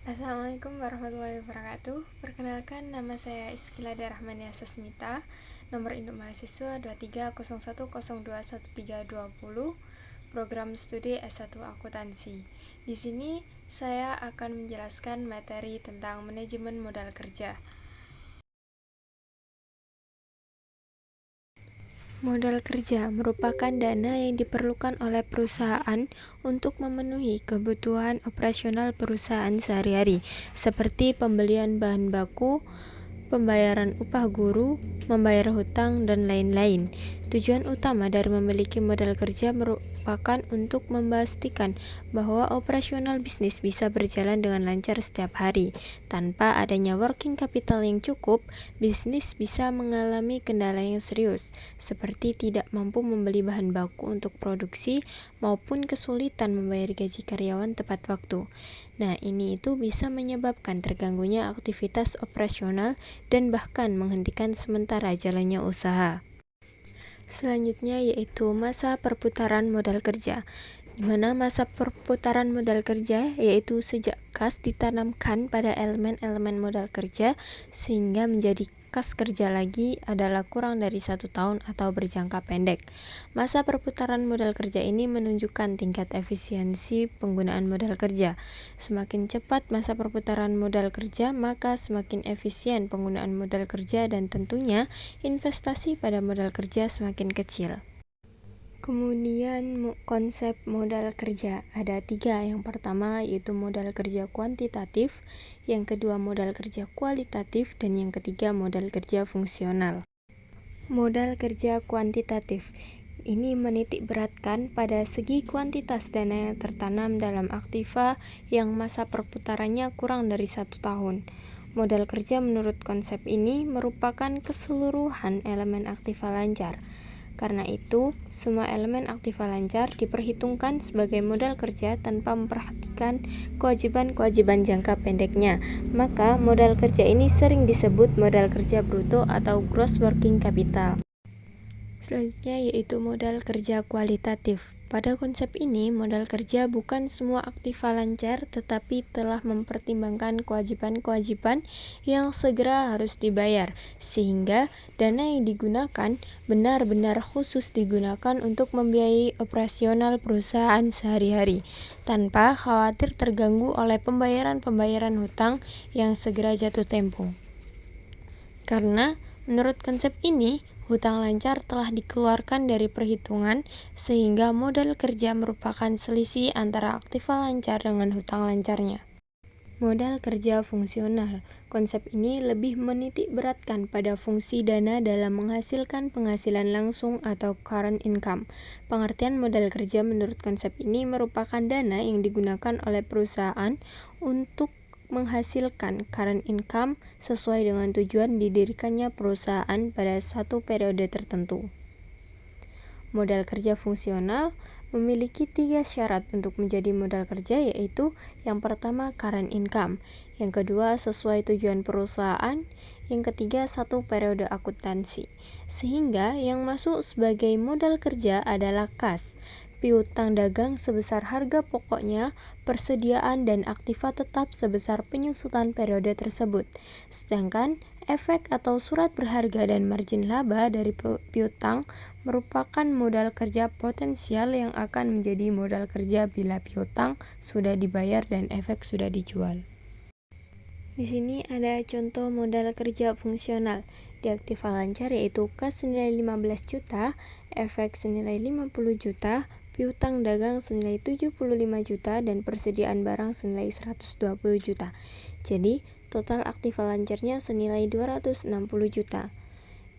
Assalamualaikum warahmatullahi wabarakatuh. Perkenalkan, nama saya Iskilada Rahmania Sasmita. Nomor induk mahasiswa 2301021320, program studi S1 Akuntansi. Di sini saya akan menjelaskan materi tentang manajemen modal kerja. Modal kerja merupakan dana yang diperlukan oleh perusahaan untuk memenuhi kebutuhan operasional perusahaan sehari-hari, seperti pembelian bahan baku, pembayaran upah guru, membayar hutang, dan lain-lain. Tujuan utama dari memiliki modal kerja merupakan untuk memastikan bahwa operasional bisnis bisa berjalan dengan lancar setiap hari. Tanpa adanya working capital yang cukup, bisnis bisa mengalami kendala yang serius, seperti tidak mampu membeli bahan baku untuk produksi maupun kesulitan membayar gaji karyawan tepat waktu. Nah, ini itu bisa menyebabkan terganggunya aktivitas operasional dan bahkan menghentikan sementara jalannya usaha. Selanjutnya yaitu masa perputaran modal kerja, di mana masa perputaran modal kerja yaitu sejak kas ditanamkan pada elemen-elemen modal kerja sehingga menjadi kas kerja lagi adalah kurang dari 1 tahun atau berjangka pendek. Masa perputaran modal kerja ini menunjukkan tingkat efisiensi penggunaan modal kerja. Semakin cepat masa perputaran modal kerja, maka semakin efisien penggunaan modal kerja dan tentunya investasi pada modal kerja semakin kecil. Kemudian konsep modal kerja ada 3. Yang pertama yaitu modal kerja kuantitatif, yang kedua modal kerja kualitatif, dan yang ketiga modal kerja fungsional. Modal kerja kuantitatif ini menitik beratkan pada segi kuantitas dana yang tertanam dalam aktiva yang masa perputarannya kurang dari 1 tahun. Modal kerja menurut konsep ini merupakan keseluruhan elemen aktiva lancar. Karena itu, semua elemen aktiva lancar diperhitungkan sebagai modal kerja tanpa memperhatikan kewajiban-kewajiban jangka pendeknya. Maka, modal kerja ini sering disebut modal kerja bruto atau gross working capital. Selanjutnya yaitu modal kerja kualitatif. Pada konsep ini, modal kerja bukan semua aktiva lancar, tetapi telah mempertimbangkan kewajiban-kewajiban yang segera harus dibayar, sehingga dana yang digunakan benar-benar khusus digunakan untuk membiayai operasional perusahaan sehari-hari, tanpa khawatir terganggu oleh pembayaran-pembayaran hutang yang segera jatuh tempo. Karena menurut konsep ini, hutang lancar telah dikeluarkan dari perhitungan, sehingga modal kerja merupakan selisih antara aktiva lancar dengan hutang lancarnya. Modal kerja fungsional. Konsep ini lebih menitik beratkan pada fungsi dana dalam menghasilkan penghasilan langsung atau current income. Pengertian modal kerja menurut konsep ini merupakan dana yang digunakan oleh perusahaan untuk menghasilkan current income sesuai dengan tujuan didirikannya perusahaan pada satu periode tertentu. Modal kerja fungsional memiliki 3 syarat untuk menjadi modal kerja, yaitu yang pertama current income, yang kedua sesuai tujuan perusahaan, yang ketiga 1 periode akuntansi. Sehingga yang masuk sebagai modal kerja adalah kas, piutang dagang sebesar harga pokoknya, persediaan dan aktiva tetap sebesar penyusutan periode tersebut. Sedangkan efek atau surat berharga dan margin laba dari piutang merupakan modal kerja potensial yang akan menjadi modal kerja bila piutang sudah dibayar dan efek sudah dijual. Di sini ada contoh modal kerja fungsional di aktiva lancar, yaitu kas senilai 15 juta, efek senilai 50 juta, piutang dagang senilai 75 juta, dan persediaan barang senilai 120 juta. Jadi, total aktiva lancarnya senilai 260 juta.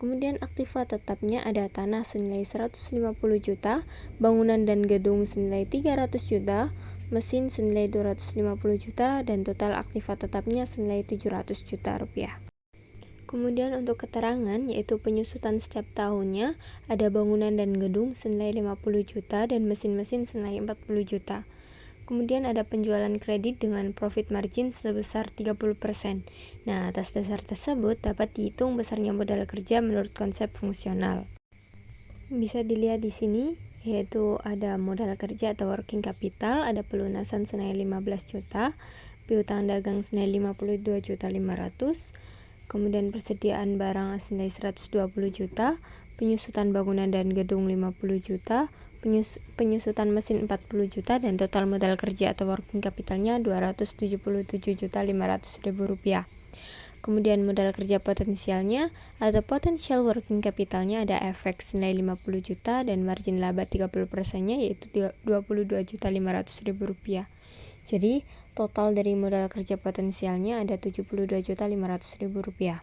Kemudian aktiva tetapnya ada tanah senilai 150 juta, bangunan dan gedung senilai 300 juta, mesin senilai 250 juta, dan total aktiva tetapnya senilai 700 juta rupiah. Kemudian untuk keterangan yaitu penyusutan setiap tahunnya, ada bangunan dan gedung senilai 50 juta dan mesin-mesin senilai 40 juta. Kemudian ada penjualan kredit dengan profit margin sebesar 30%. Nah, atas dasar tersebut dapat dihitung besarnya modal kerja menurut konsep fungsional. Bisa dilihat di sini, yaitu ada modal kerja atau working capital, ada pelunasan senilai 15 juta, piutang dagang senilai 52.500.000, kemudian persediaan barang senilai 120 juta, penyusutan bangunan dan gedung 50 juta, penyusutan mesin 40 juta, dan total modal kerja atau working capitalnya Rp277.500.000. Kemudian modal kerja potensialnya atau potential working capitalnya ada efek senilai 50 juta dan margin laba 30%-nya yaitu Rp22.500.000. Jadi total dari modal kerja potensialnya ada Rp72.500.000.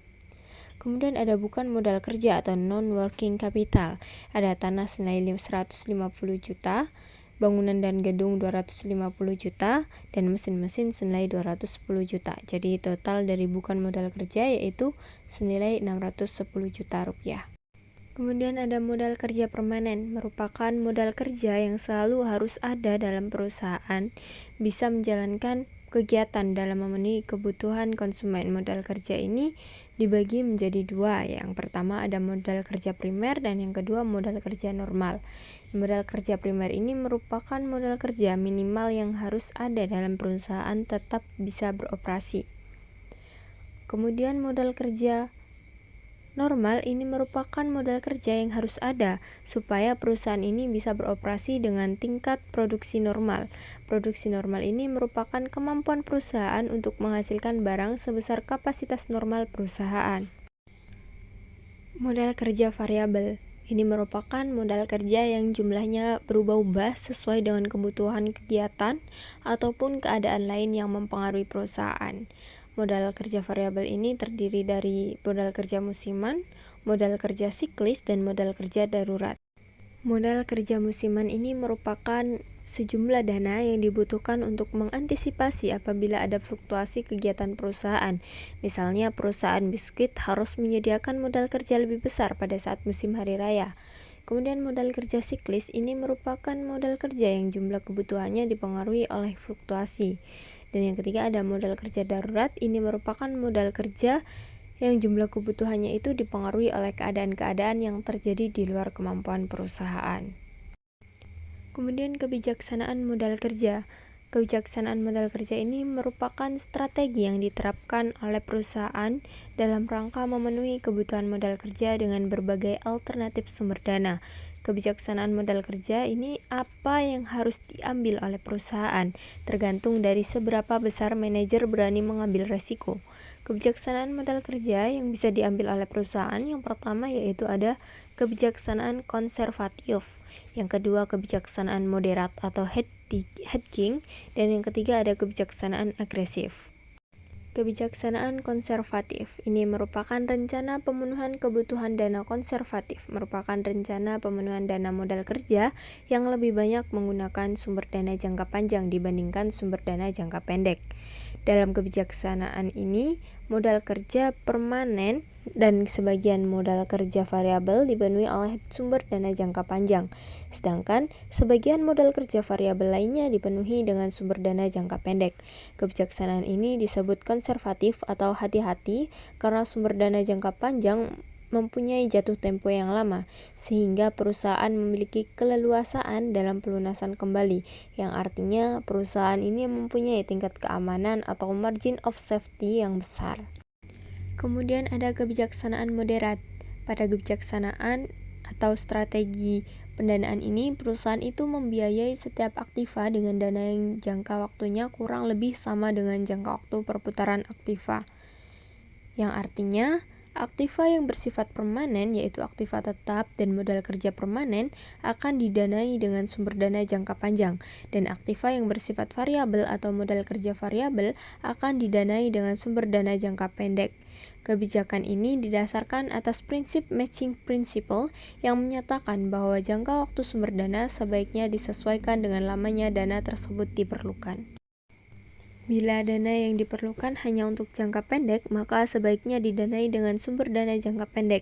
Kemudian ada bukan modal kerja atau non-working capital. Ada tanah senilai 150 juta, bangunan dan gedung 250 juta, dan mesin-mesin senilai 210 juta. Jadi total dari bukan modal kerja yaitu senilai Rp610 juta. Kemudian ada modal kerja permanen, merupakan modal kerja yang selalu harus ada dalam perusahaan, bisa menjalankan kegiatan dalam memenuhi kebutuhan konsumen. Modal kerja ini dibagi menjadi dua. Yang pertama ada modal kerja primer dan yang kedua modal kerja normal. Modal kerja primer ini merupakan modal kerja minimal yang harus ada dalam perusahaan tetap bisa beroperasi. Kemudian modal kerja normal ini merupakan modal kerja yang harus ada supaya perusahaan ini bisa beroperasi dengan tingkat produksi normal. Produksi normal ini merupakan kemampuan perusahaan untuk menghasilkan barang sebesar kapasitas normal perusahaan. Modal kerja variabel ini merupakan modal kerja yang jumlahnya berubah-ubah sesuai dengan kebutuhan kegiatan ataupun keadaan lain yang mempengaruhi perusahaan. Modal kerja variabel ini terdiri dari modal kerja musiman, modal kerja siklis, dan modal kerja darurat. Modal kerja musiman ini merupakan sejumlah dana yang dibutuhkan untuk mengantisipasi apabila ada fluktuasi kegiatan perusahaan. Misalnya perusahaan biskuit harus menyediakan modal kerja lebih besar pada saat musim hari raya. Kemudian modal kerja siklis ini merupakan modal kerja yang jumlah kebutuhannya dipengaruhi oleh fluktuasi. Dan yang ketiga ada modal kerja darurat, ini merupakan modal kerja yang jumlah kebutuhannya itu dipengaruhi oleh keadaan-keadaan yang terjadi di luar kemampuan perusahaan. Kemudian kebijaksanaan modal kerja. Kebijaksanaan modal kerja ini merupakan strategi yang diterapkan oleh perusahaan dalam rangka memenuhi kebutuhan modal kerja dengan berbagai alternatif sumber dana. Kebijaksanaan modal kerja ini apa yang harus diambil oleh perusahaan, tergantung dari seberapa besar manajer berani mengambil resiko. Kebijaksanaan modal kerja yang bisa diambil oleh perusahaan yang pertama yaitu ada kebijaksanaan konservatif, yang kedua kebijaksanaan moderat atau hedging, dan yang ketiga ada kebijaksanaan agresif. Kebijaksanaan konservatif ini merupakan rencana pemenuhan kebutuhan dana konservatif, merupakan rencana pemenuhan dana modal kerja yang lebih banyak menggunakan sumber dana jangka panjang dibandingkan sumber dana jangka pendek. Dalam kebijaksanaan ini, modal kerja permanen dan sebagian modal kerja variabel dipenuhi oleh sumber dana jangka panjang, sedangkan sebagian modal kerja variabel lainnya dipenuhi dengan sumber dana jangka pendek. Kebijaksanaan ini disebut konservatif atau hati-hati karena sumber dana jangka panjang mempunyai jatuh tempo yang lama, sehingga perusahaan memiliki keleluasaan dalam pelunasan kembali, yang artinya perusahaan ini mempunyai tingkat keamanan atau margin of safety yang besar. Kemudian ada kebijaksanaan moderat. Pada kebijaksanaan atau strategi pendanaan ini, perusahaan itu membiayai setiap aktiva dengan dana yang jangka waktunya kurang lebih sama dengan jangka waktu perputaran aktiva, yang artinya aktiva yang bersifat permanen yaitu aktiva tetap dan modal kerja permanen akan didanai dengan sumber dana jangka panjang, dan aktiva yang bersifat variabel atau modal kerja variabel akan didanai dengan sumber dana jangka pendek. Kebijakan ini didasarkan atas prinsip matching principle yang menyatakan bahwa jangka waktu sumber dana sebaiknya disesuaikan dengan lamanya dana tersebut diperlukan. Bila dana yang diperlukan hanya untuk jangka pendek, maka sebaiknya didanai dengan sumber dana jangka pendek.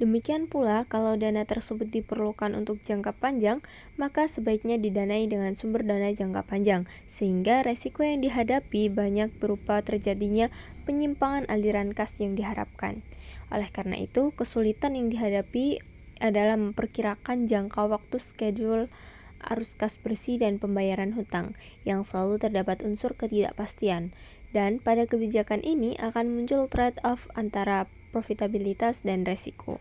Demikian pula, kalau dana tersebut diperlukan untuk jangka panjang, maka sebaiknya didanai dengan sumber dana jangka panjang, sehingga resiko yang dihadapi banyak berupa terjadinya penyimpangan aliran kas yang diharapkan. Oleh karena itu, kesulitan yang dihadapi adalah memperkirakan jangka waktu schedule arus kas bersih dan pembayaran hutang, yang selalu terdapat unsur ketidakpastian. Dan pada kebijakan ini akan muncul trade-off antara profitabilitas dan resiko.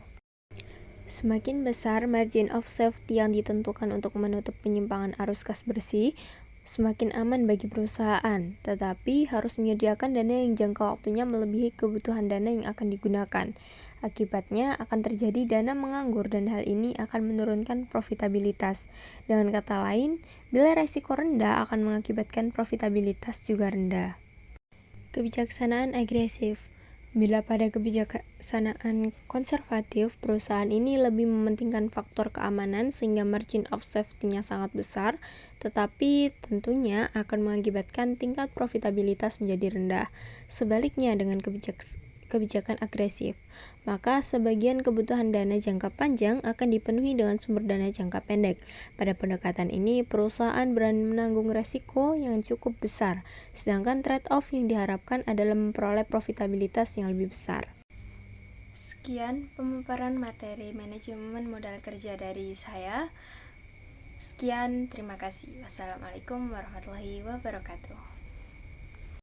Semakin besar margin of safety yang ditentukan untuk menutup penyimpangan arus kas bersih, semakin aman bagi perusahaan, tetapi harus menyediakan dana yang jangka waktunya melebihi kebutuhan dana yang akan digunakan. Akibatnya akan terjadi dana menganggur dan hal ini akan menurunkan profitabilitas. Dengan kata lain, bila resiko rendah akan mengakibatkan profitabilitas juga rendah. Kebijaksanaan agresif. Bila pada kebijaksanaan konservatif, perusahaan ini lebih mementingkan faktor keamanan sehingga margin of safety-nya sangat besar, tetapi tentunya akan mengakibatkan tingkat profitabilitas menjadi rendah. Sebaliknya dengan kebijakan agresif, maka sebagian kebutuhan dana jangka panjang akan dipenuhi dengan sumber dana jangka pendek. Pada pendekatan ini, perusahaan berani menanggung resiko yang cukup besar, sedangkan trade-off yang diharapkan adalah memperoleh profitabilitas yang lebih besar. Sekian pemaparan materi manajemen modal kerja dari saya. Sekian, terima kasih. Wassalamualaikum warahmatullahi wabarakatuh.